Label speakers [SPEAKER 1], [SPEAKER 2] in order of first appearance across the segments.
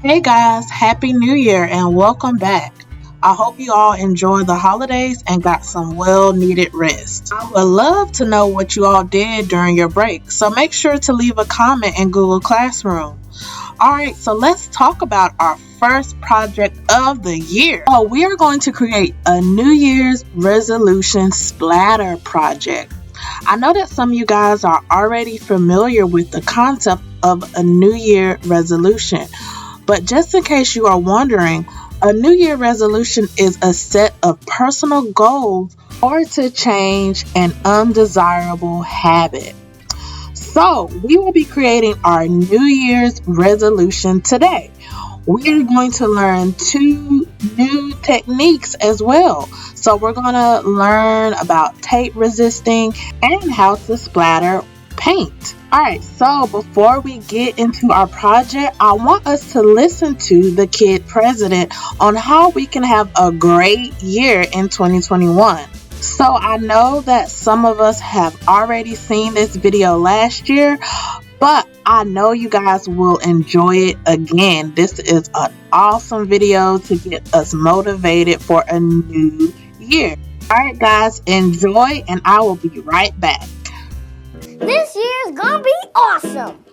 [SPEAKER 1] Hey guys, Happy New Year and welcome back. I hope you all enjoyed the holidays and got some well needed rest. I would love to know what you all did during your break, so make sure to leave a comment in Google Classroom. Alright, so let's talk about our first project of the year. So, we are going to create a New Year's resolution splatter project. I know that some of you guys are already familiar with the concept of a New Year resolution. But just in case you are wondering, a New Year resolution is a set of personal goals or to change an undesirable habit. So, we will be creating our New Year's resolution today. We are going to learn two new techniques as well. So, we're going to learn about tape resisting and how to splatter paint. Alright, so before we get into our project, I want us to listen to the kid president on how we can have a great year in 2021. So I know that some of us have already seen this video last year, but I know you guys will enjoy it again. This is an awesome video to get us motivated for a new year. Alright guys, enjoy and I will be right back.
[SPEAKER 2] This year's gonna be awesome!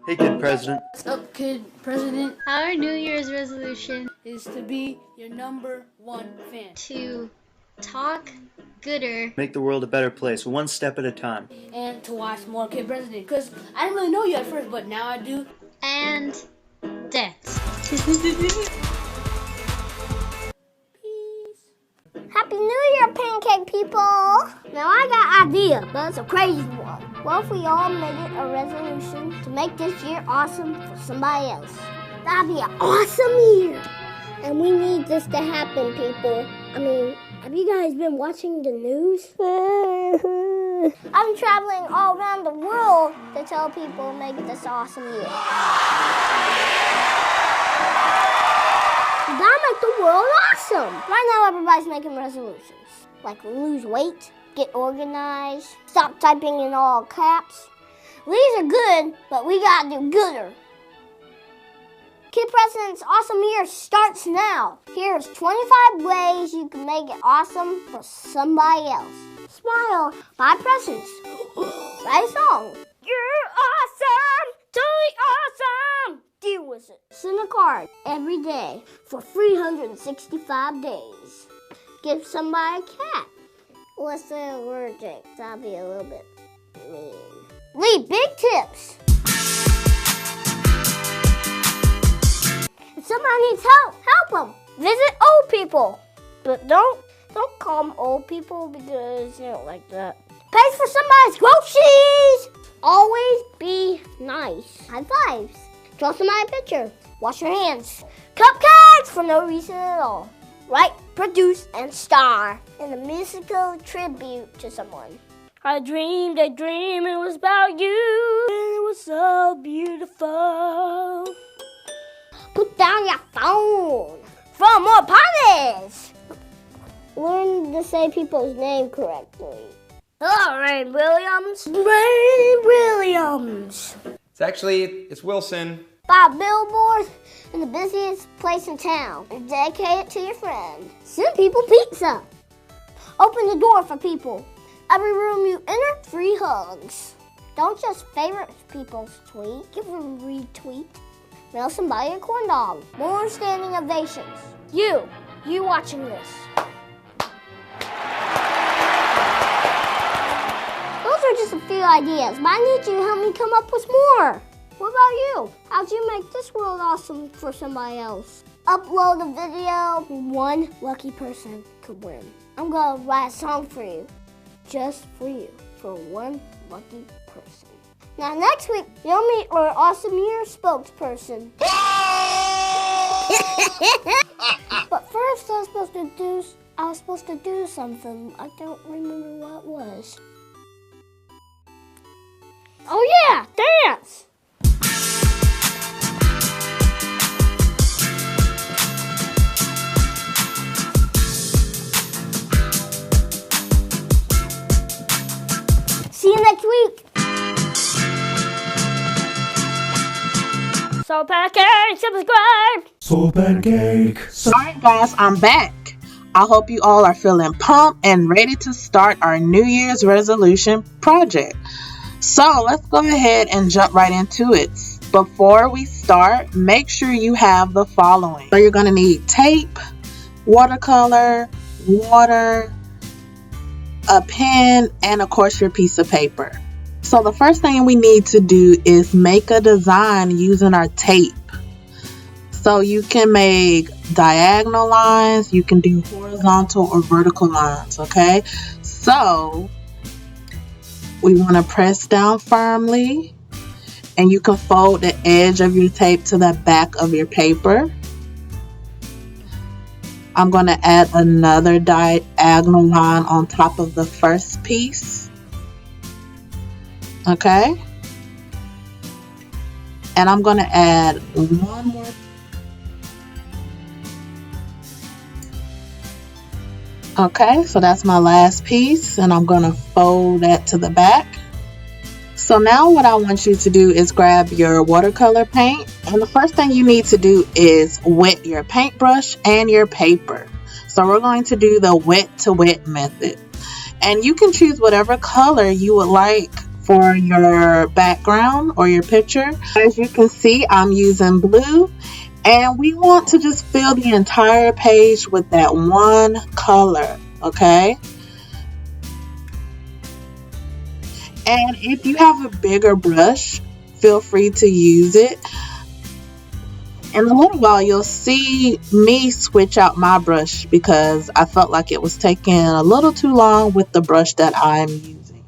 [SPEAKER 3] Hey, Kid President.
[SPEAKER 4] What's up, Kid President?
[SPEAKER 5] Our New Year's resolution
[SPEAKER 4] Is to be your number one fan.
[SPEAKER 5] to talk gooder.
[SPEAKER 3] Make the world a better place, one step at a time.
[SPEAKER 4] And to watch more Kid President. Because I didn't really know you at first, but now I do.
[SPEAKER 5] And dance.
[SPEAKER 2] Happy New Year, pancake people! Now I got an idea, but it's a crazy one. What if we all made it a resolution to make this year awesome for somebody else? That'd be an awesome year! And we need this to happen, people. I mean, have you guys been watching the news? I'm traveling all around the world to tell people to make this awesome year. You gotta make the world awesome. Right now, everybody's making resolutions. Like lose weight, get organized, stop typing in all caps. These are good, but we gotta do gooder. Kid President's Awesome Year starts now. Here's 25 ways you can make it awesome for somebody else. Smile, buy presents, write a song. You're awesome, totally awesome. Deal with it. Send a card every day for 365 days. Give somebody a cat. Let's say allergic. That'd be a little bit mean. Leave big tips. If somebody needs help them. Visit old people. But don't call them old people because you don't like that. Pay for somebody's groceries. Always be nice. High fives. Draw somebody a picture. Wash your hands. Cupcakes for no reason at all. Write, produce, and star in a musical tribute to someone. I dreamed a dream, it was about you. And it was so beautiful. Put down your phone for more parties. Learn to say people's name correctly. Hello, Rain Williams. Rain Williams.
[SPEAKER 6] It's Wilson.
[SPEAKER 2] Buy a billboard in the busiest place in town and dedicate it to your friend. Send people pizza. Open the door for people. Every room you enter, free hugs. Don't just favorite people's tweet, give them a retweet. Mail somebody a corn dog. More standing ovations. You watching this. Those are just a few ideas, but I need you to help me come up with more. What about you? How'd you make this world awesome for somebody else? Upload a video. One lucky person could win. I'm gonna write a song for you. Just for you. For one lucky person. Now next week, you'll meet our Awesome Year spokesperson. But first I was supposed to do something. I don't remember what it was. Oh yeah, dance! See you next week. So pancake, subscribe.
[SPEAKER 1] Alright guys, I'm back. I hope you all are feeling pumped and ready to start our New Year's resolution project. So let's go ahead and jump right into it. Before we start, make sure you have the following. So you're going to need tape, watercolor, water, a pen, and of course your piece of paper. So the first thing we need to do is make a design using our tape. So you can make diagonal lines, you can do horizontal or vertical lines, okay? So we want to press down firmly, and you can fold the edge of your tape to the back of your paper. I'm going to add another diagonal line on top of the first piece, okay? And I'm going to add one more. Okay, so that's my last piece, and I'm going to fold that to the back. So now what I want you to do is grab your watercolor paint, and the first thing you need to do is wet your paintbrush and your paper. So we're going to do the wet to wet method, and you can choose whatever color you would like for your background or your picture. As you can see, I'm using blue. And we want to just fill the entire page with that one color, okay? And if you have a bigger brush, feel free to use it. In a little while, you'll see me switch out my brush because I felt like it was taking a little too long with the brush that I'm using,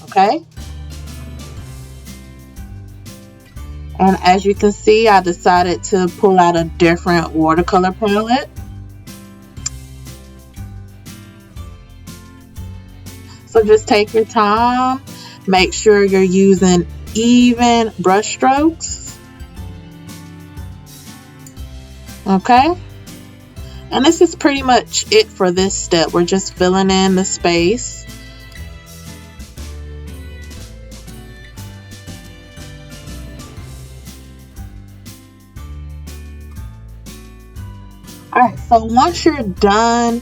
[SPEAKER 1] okay? And as you can see, I decided to pull out a different watercolor palette. So just take your time. Make sure you're using even brush strokes. Okay? And this is pretty much it for this step. We're just filling in the space. Alright, so once you're done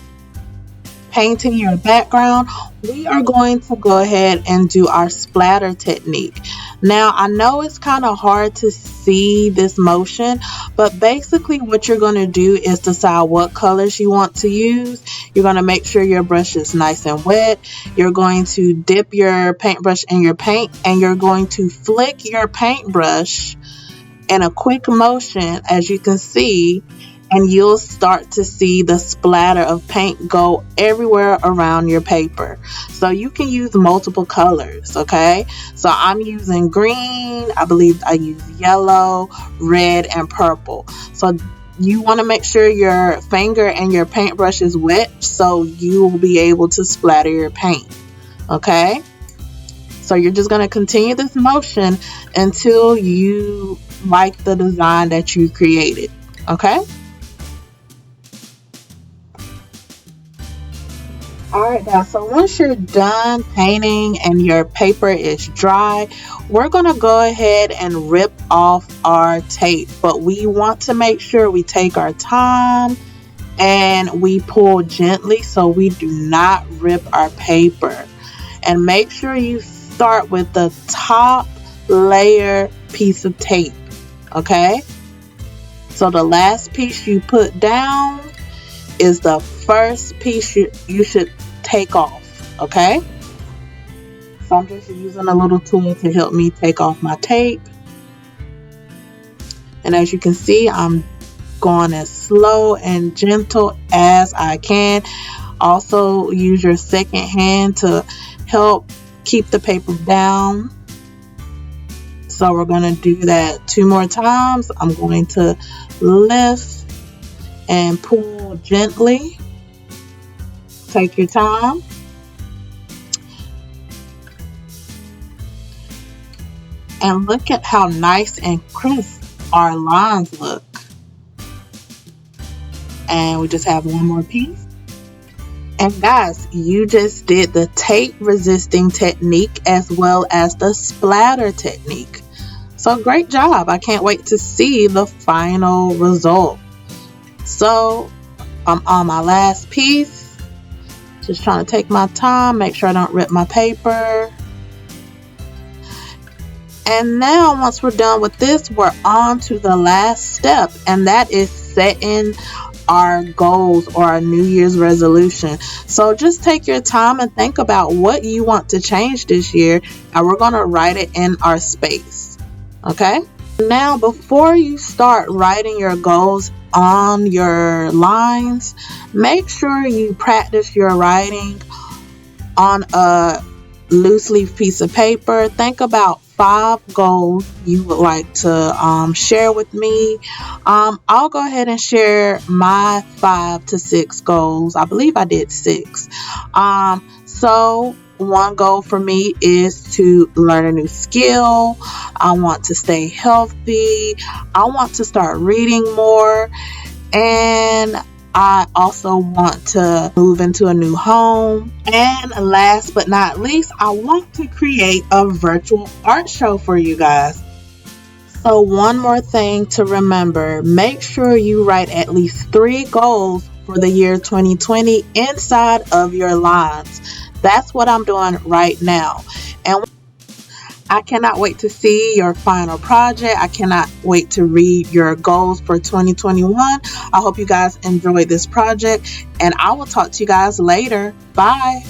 [SPEAKER 1] painting your background, we are going to go ahead and do our splatter technique. Now, I know it's kind of hard to see this motion, but basically what you're going to do is decide what colors you want to use. You're going to make sure your brush is nice and wet. You're going to dip your paintbrush in your paint, and you're going to flick your paintbrush in a quick motion, as you can see, and you'll start to see the splatter of paint go everywhere around your paper. So you can use multiple colors, okay? So I'm using green, I believe I use yellow, red, and purple. So you want to make sure your finger and your paintbrush is wet so you will be able to splatter your paint, okay? So you're just going to continue this motion until you like the design that you created, okay? Alright guys, so once you're done painting and your paper is dry, we're going to go ahead and rip off our tape. But we want to make sure we take our time and we pull gently so we do not rip our paper. And make sure you start with the top layer piece of tape, okay? So the last piece you put down is the first piece you should take off, okay? So I'm just using a little tool to help me take off my tape. And as you can see, I'm going as slow and gentle as I can. Also use your second hand to help keep the paper down. So we're going to do that 2 more times. I'm going to lift and pull gently. Take your time. And look at how nice and crisp our lines look. And we just have one more piece. And guys, you just did the tape resisting technique as well as the splatter technique. So great job. I can't wait to see the final result. So I'm on my last piece. Just trying to take my time, make sure I don't rip my paper. And now once we're done with this, we're on to the last step, and that is setting our goals or our New Year's resolution. So just take your time and think about what you want to change this year, and we're going to write it in our space. Okay? Now, before you start writing your goals on your lines, make sure you practice your writing on a loose leaf piece of paper. Think about 5 goals you would like to share with me. I'll go ahead and share my 5 to 6 goals. I believe I did 6. So one goal for me is to learn a new skill. I want to stay healthy. I want to start reading more. And I also want to move into a new home. And last but not least, I want to create a virtual art show for you guys. So one more thing to remember, make sure you write at least 3 goals for the year 2020 inside of your lines. That's what I'm doing right now. And I cannot wait to see your final project. I cannot wait to read your goals for 2021. I hope you guys enjoyed this project, and I will talk to you guys later. Bye.